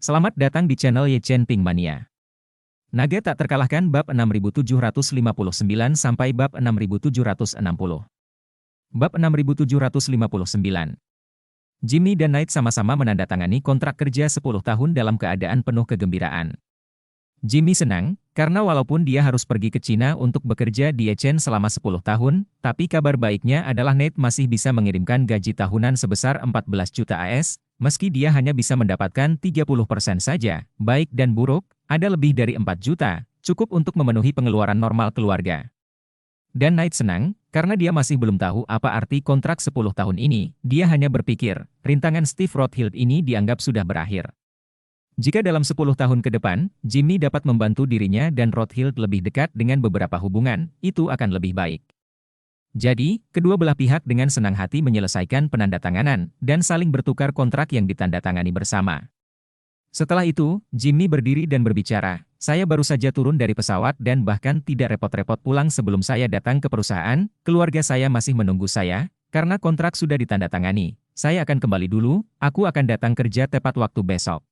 Selamat datang di channel Ye Chen Ping Mania. Naga tak terkalahkan bab 6759 sampai bab 6760. Bab 6759. Jimmy dan Knight sama-sama menandatangani kontrak kerja 10 tahun dalam keadaan penuh kegembiraan. Jimmy senang, karena walaupun dia harus pergi ke Cina untuk bekerja di Ye Chen selama 10 tahun, tapi kabar baiknya adalah Knight masih bisa mengirimkan gaji tahunan sebesar 14 juta AS, meski dia hanya bisa mendapatkan 30% saja. Baik dan buruk, ada lebih dari 4 juta, cukup untuk memenuhi pengeluaran normal keluarga. Dan Knight senang, karena dia masih belum tahu apa arti kontrak 10 tahun ini. Dia hanya berpikir, rintangan Steve Rothschild ini dianggap sudah berakhir. Jika dalam 10 tahun ke depan, Jimmy dapat membantu dirinya dan Rothschild lebih dekat dengan beberapa hubungan, itu akan lebih baik. Jadi, kedua belah pihak dengan senang hati menyelesaikan penandatanganan, dan saling bertukar kontrak yang ditandatangani bersama. Setelah itu, Jimmy berdiri dan berbicara, "Saya baru saja turun dari pesawat dan bahkan tidak repot-repot pulang sebelum saya datang ke perusahaan, keluarga saya masih menunggu saya, karena kontrak sudah ditandatangani. Saya akan kembali dulu, aku akan datang kerja tepat waktu besok."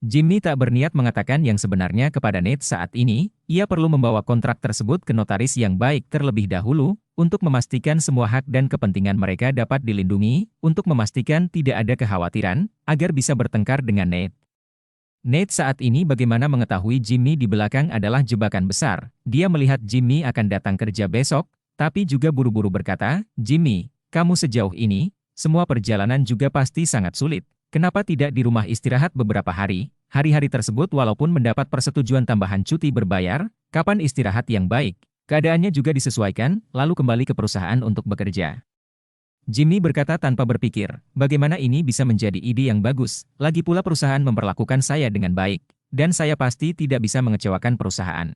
Jimmy tak berniat mengatakan yang sebenarnya kepada Nate saat ini, ia perlu membawa kontrak tersebut ke notaris yang baik terlebih dahulu, untuk memastikan semua hak dan kepentingan mereka dapat dilindungi, untuk memastikan tidak ada kekhawatiran, agar bisa bertengkar dengan Nate. Nate saat ini bagaimana mengetahui Jimmy di belakang adalah jebakan besar. Dia melihat Jimmy akan datang kerja besok, tapi juga buru-buru berkata, "Jimmy, kamu sejauh ini, semua perjalanan juga pasti sangat sulit. Kenapa tidak di rumah istirahat beberapa hari? Hari-hari tersebut walaupun mendapat persetujuan tambahan cuti berbayar, kapan istirahat yang baik? Keadaannya juga disesuaikan, lalu kembali ke perusahaan untuk bekerja." Jimmy berkata tanpa berpikir, bagaimana ini bisa menjadi ide yang bagus, lagi pula perusahaan memperlakukan saya dengan baik, dan saya pasti tidak bisa mengecewakan perusahaan.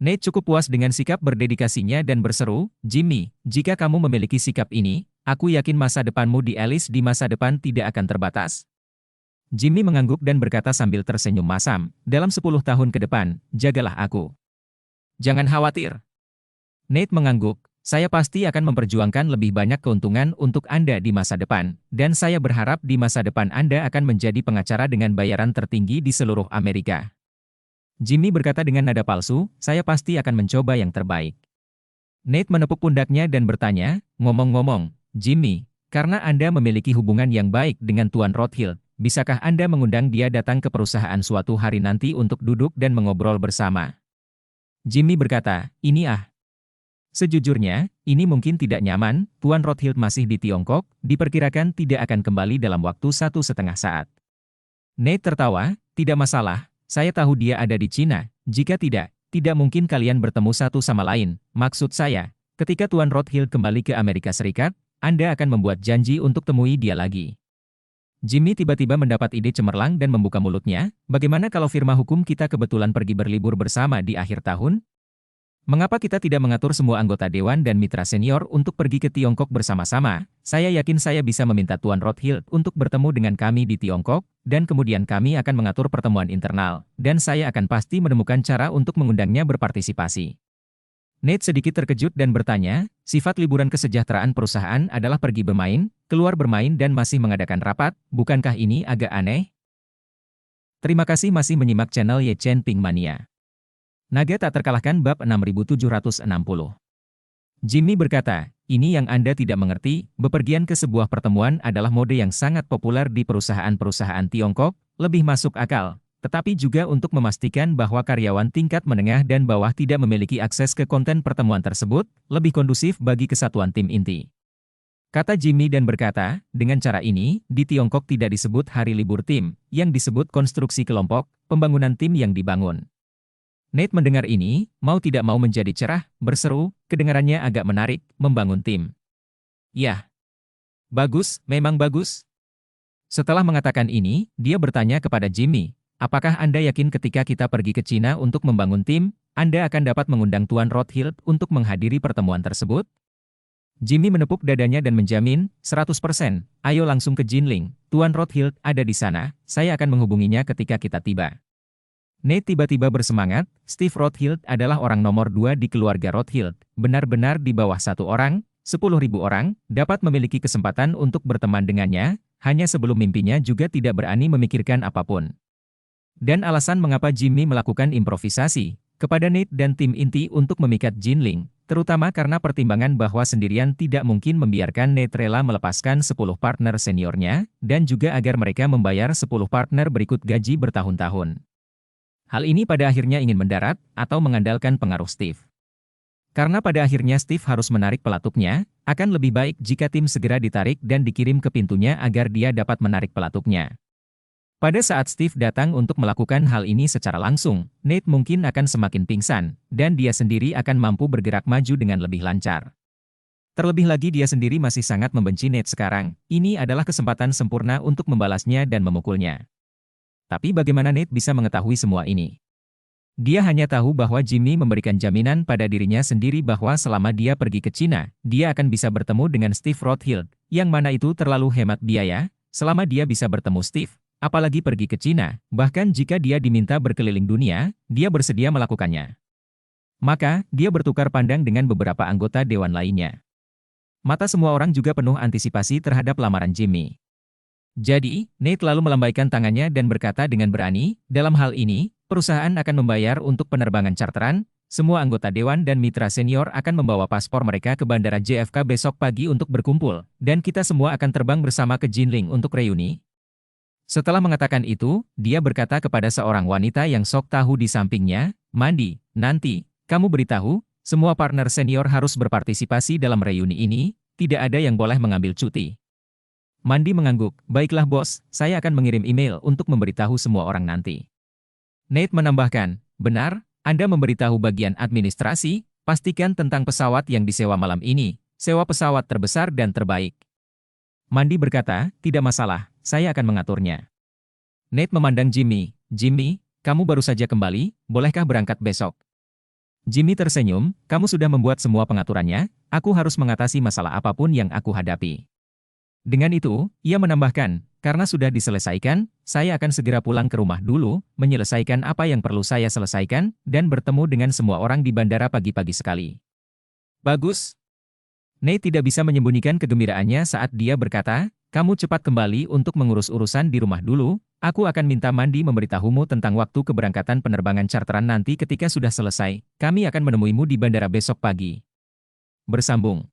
Nate cukup puas dengan sikap berdedikasinya dan berseru, "Jimmy, jika kamu memiliki sikap ini, aku yakin masa depanmu di Alice di masa depan tidak akan terbatas." Jimmy mengangguk dan berkata sambil tersenyum masam, "Dalam 10 tahun ke depan, jagalah aku. Jangan khawatir." Nate mengangguk, "Saya pasti akan memperjuangkan lebih banyak keuntungan untuk Anda di masa depan, dan saya berharap di masa depan Anda akan menjadi pengacara dengan bayaran tertinggi di seluruh Amerika." Jimmy berkata dengan nada palsu, "Saya pasti akan mencoba yang terbaik." Nate menepuk pundaknya dan bertanya, "Ngomong-ngomong, Jimmy, karena Anda memiliki hubungan yang baik dengan Tuan Rothschild, bisakah Anda mengundang dia datang ke perusahaan suatu hari nanti untuk duduk dan mengobrol bersama?" Jimmy berkata, "Sejujurnya, ini mungkin tidak nyaman, Tuan Rothschild masih di Tiongkok, diperkirakan tidak akan kembali dalam waktu 1,5 saat." Nate tertawa, "Tidak masalah. Saya tahu dia ada di Cina, jika tidak mungkin kalian bertemu satu sama lain. Maksud saya, ketika Tuan Rothschild kembali ke Amerika Serikat, Anda akan membuat janji untuk temui dia lagi." Jimmy tiba-tiba mendapat ide cemerlang dan membuka mulutnya, "Bagaimana kalau firma hukum kita kebetulan pergi berlibur bersama di akhir tahun? Mengapa kita tidak mengatur semua anggota dewan dan mitra senior untuk pergi ke Tiongkok bersama-sama? Saya yakin saya bisa meminta Tuan Rothschild untuk bertemu dengan kami di Tiongkok, dan kemudian kami akan mengatur pertemuan internal, dan saya akan pasti menemukan cara untuk mengundangnya berpartisipasi." Nate sedikit terkejut dan bertanya, "Sifat liburan kesejahteraan perusahaan adalah pergi bermain, keluar bermain dan masih mengadakan rapat, bukankah ini agak aneh?" Terima kasih masih menyimak channel Ye Chen Ping Mania. Naga tak terkalahkan bab 6760. Jimmy berkata, "Ini yang Anda tidak mengerti, bepergian ke sebuah pertemuan adalah mode yang sangat populer di perusahaan-perusahaan Tiongkok, lebih masuk akal, tetapi juga untuk memastikan bahwa karyawan tingkat menengah dan bawah tidak memiliki akses ke konten pertemuan tersebut, lebih kondusif bagi kesatuan tim inti." Kata Jimmy dan berkata, "Dengan cara ini, di Tiongkok tidak disebut hari libur tim, yang disebut konstruksi kelompok, pembangunan tim yang dibangun." Nate mendengar ini, mau tidak mau menjadi cerah, berseru, kedengarannya agak menarik, membangun tim. "Yah, bagus, memang bagus." Setelah mengatakan ini, dia bertanya kepada Jimmy, "Apakah Anda yakin ketika kita pergi ke Cina untuk membangun tim, Anda akan dapat mengundang Tuan Rothschild untuk menghadiri pertemuan tersebut?" Jimmy menepuk dadanya dan menjamin, 100%, "Ayo langsung ke Jinling, Tuan Rothschild ada di sana, saya akan menghubunginya ketika kita tiba." Nate tiba-tiba bersemangat, Steve Rothschild adalah orang nomor 2 di keluarga Rothschild, benar-benar di bawah 1 orang, 10.000 orang, dapat memiliki kesempatan untuk berteman dengannya, hanya sebelum mimpinya juga tidak berani memikirkan apapun. Dan alasan mengapa Jimmy melakukan improvisasi kepada Nate dan tim inti untuk memikat Jinling, terutama karena pertimbangan bahwa sendirian tidak mungkin membiarkan Nate rela melepaskan 10 partner seniornya, dan juga agar mereka membayar 10 partner berikut gaji bertahun-tahun. Hal ini pada akhirnya ingin mendarat, atau mengandalkan pengaruh Steve. Karena pada akhirnya Steve harus menarik pelatuknya, akan lebih baik jika tim segera ditarik dan dikirim ke pintunya agar dia dapat menarik pelatuknya. Pada saat Steve datang untuk melakukan hal ini secara langsung, Nate mungkin akan semakin pingsan, dan dia sendiri akan mampu bergerak maju dengan lebih lancar. Terlebih lagi dia sendiri masih sangat membenci Nate sekarang, ini adalah kesempatan sempurna untuk membalasnya dan memukulnya. Tapi bagaimana Nate bisa mengetahui semua ini? Dia hanya tahu bahwa Jimmy memberikan jaminan pada dirinya sendiri bahwa selama dia pergi ke Cina, dia akan bisa bertemu dengan Steve Rothschild, yang mana itu terlalu hemat biaya, selama dia bisa bertemu Steve, apalagi pergi ke Cina, bahkan jika dia diminta berkeliling dunia, dia bersedia melakukannya. Maka, dia bertukar pandang dengan beberapa anggota dewan lainnya. Mata semua orang juga penuh antisipasi terhadap lamaran Jimmy. Jadi, Nate lalu melambaikan tangannya dan berkata dengan berani, dalam hal ini, perusahaan akan membayar untuk penerbangan charteran, semua anggota dewan dan mitra senior akan membawa paspor mereka ke Bandara JFK besok pagi untuk berkumpul, dan kita semua akan terbang bersama ke Jinling untuk reuni. Setelah mengatakan itu, dia berkata kepada seorang wanita yang sok tahu di sampingnya, Mandy, nanti, kamu beritahu, semua partner senior harus berpartisipasi dalam reuni ini, tidak ada yang boleh mengambil cuti. Mandy mengangguk, baiklah bos, saya akan mengirim email untuk memberitahu semua orang nanti. Nate menambahkan, benar, Anda memberitahu bagian administrasi, pastikan tentang pesawat yang disewa malam ini, sewa pesawat terbesar dan terbaik. Mandy berkata, tidak masalah, saya akan mengaturnya. Nate memandang Jimmy, Jimmy, kamu baru saja kembali, bolehkah berangkat besok? Jimmy tersenyum, kamu sudah membuat semua pengaturannya, aku harus mengatasi masalah apapun yang aku hadapi. Dengan itu, ia menambahkan, karena sudah diselesaikan, saya akan segera pulang ke rumah dulu, menyelesaikan apa yang perlu saya selesaikan, dan bertemu dengan semua orang di bandara pagi-pagi sekali. Bagus. Nate tidak bisa menyembunyikan kegembiraannya saat dia berkata, kamu cepat kembali untuk mengurus urusan di rumah dulu, aku akan minta Mandy memberitahumu tentang waktu keberangkatan penerbangan charteran nanti ketika sudah selesai, kami akan menemuimu di bandara besok pagi. Bersambung.